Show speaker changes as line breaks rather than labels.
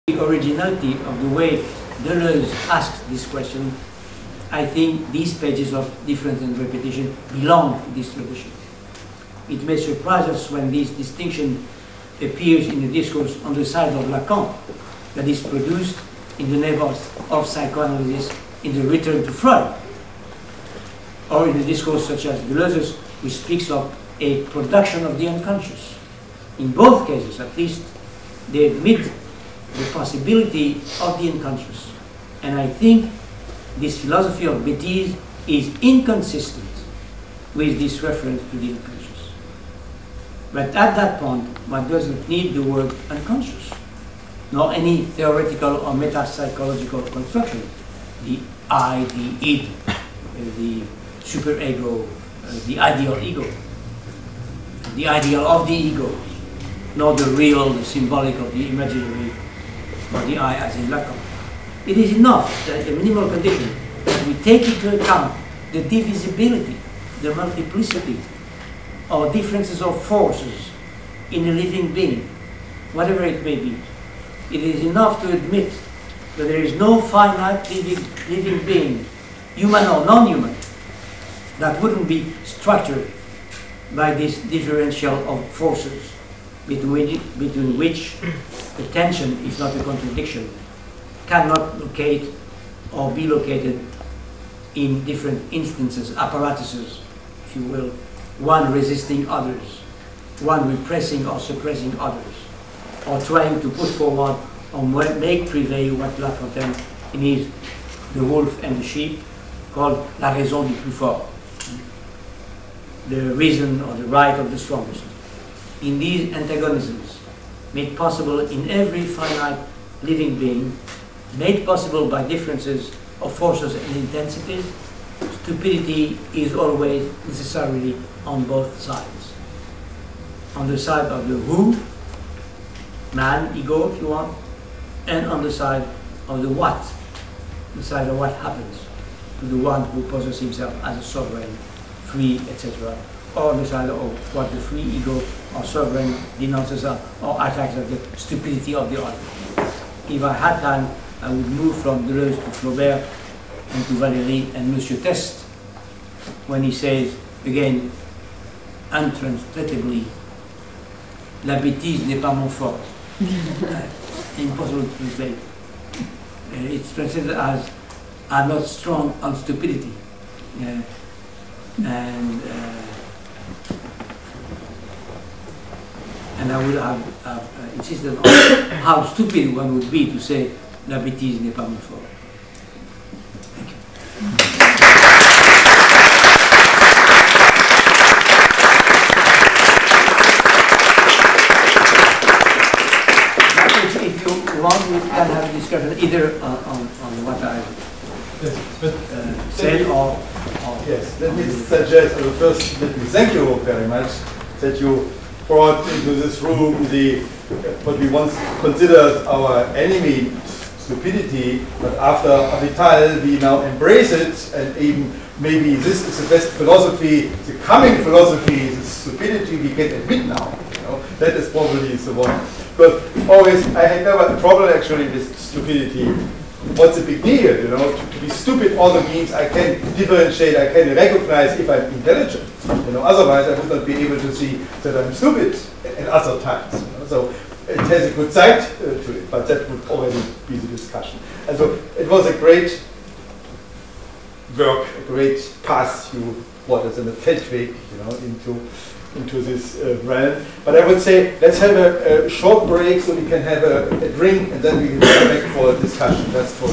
the originality of the way Deleuze asked this question, I think these pages of difference and repetition belong to this tradition. It may surprise us when this distinction appears in the discourse on the side of Lacan, that is produced in the name of psychoanalysis in the Return to Freud, or in a discourse such as Deleuze's, which speaks of a production of the unconscious. In both cases, at least, they admit the possibility of the unconscious. And I think this philosophy of bêtise is inconsistent with this reference to the unconscious. But at that point, one doesn't need the word unconscious, nor any theoretical or metapsychological construction. The I, the id, the superego, the ideal ego, the ideal of the ego, not the real, the symbolic of the imaginary, or the I as in Lacan. It is enough that a minimal condition that we take into account the divisibility, the multiplicity, or differences of forces in a living being, whatever it may be. It is enough to admit that there is no finite living being, human or non-human, that wouldn't be structured by this differential of forces between which the tension, if not a contradiction, cannot locate or be located in different instances, apparatuses, if you will, one resisting others, one repressing or suppressing others, or trying to put forward or make prevail what La Fontaine, in his The Wolf and the Sheep, called la raison du plus fort, the reason or the right of the strongest. In these antagonisms, made possible in every finite living being, made possible by differences of forces and intensities, stupidity is always necessarily on both sides. On the side of the who, man, ego, if you want, and on the side of the what, the side of what happens to the one who poses himself as a sovereign, free, etc., or on the side of what the free ego or sovereign denounces or attacks at the stupidity of the other. If I had time, I would move from Deleuze to Flaubert and to Valéry and Monsieur Test, when he says, again, untranslatably, la bêtise n'est pas mon fort. Impossible to translate. It's translated as, I'm not strong on stupidity. And I would have insisted on how stupid one would be to say la bêtise n'est pas mon fort. Thank you. If you want, we can have a discussion either on what I said or
yes, let me suggest, first let me thank you very much that you brought into this room what we once considered our enemy, stupidity, but after Avital we now embrace it, and even maybe this is the best philosophy, the coming philosophy, the stupidity we can admit now. You know, that is probably the one. But always, I had never a problem actually with stupidity. What's the big deal? You know, to be stupid also means I can differentiate, I can recognize if I'm intelligent. You know, otherwise I would not be able to see that I'm stupid at other times. You know? So it has a good side to it, but that would already be the discussion. And so it was a great work, a great path you brought us in a Feldweg, you know, into this realm. But I would say let's have a short break so we can have a drink, and then we can come back for a discussion. That's for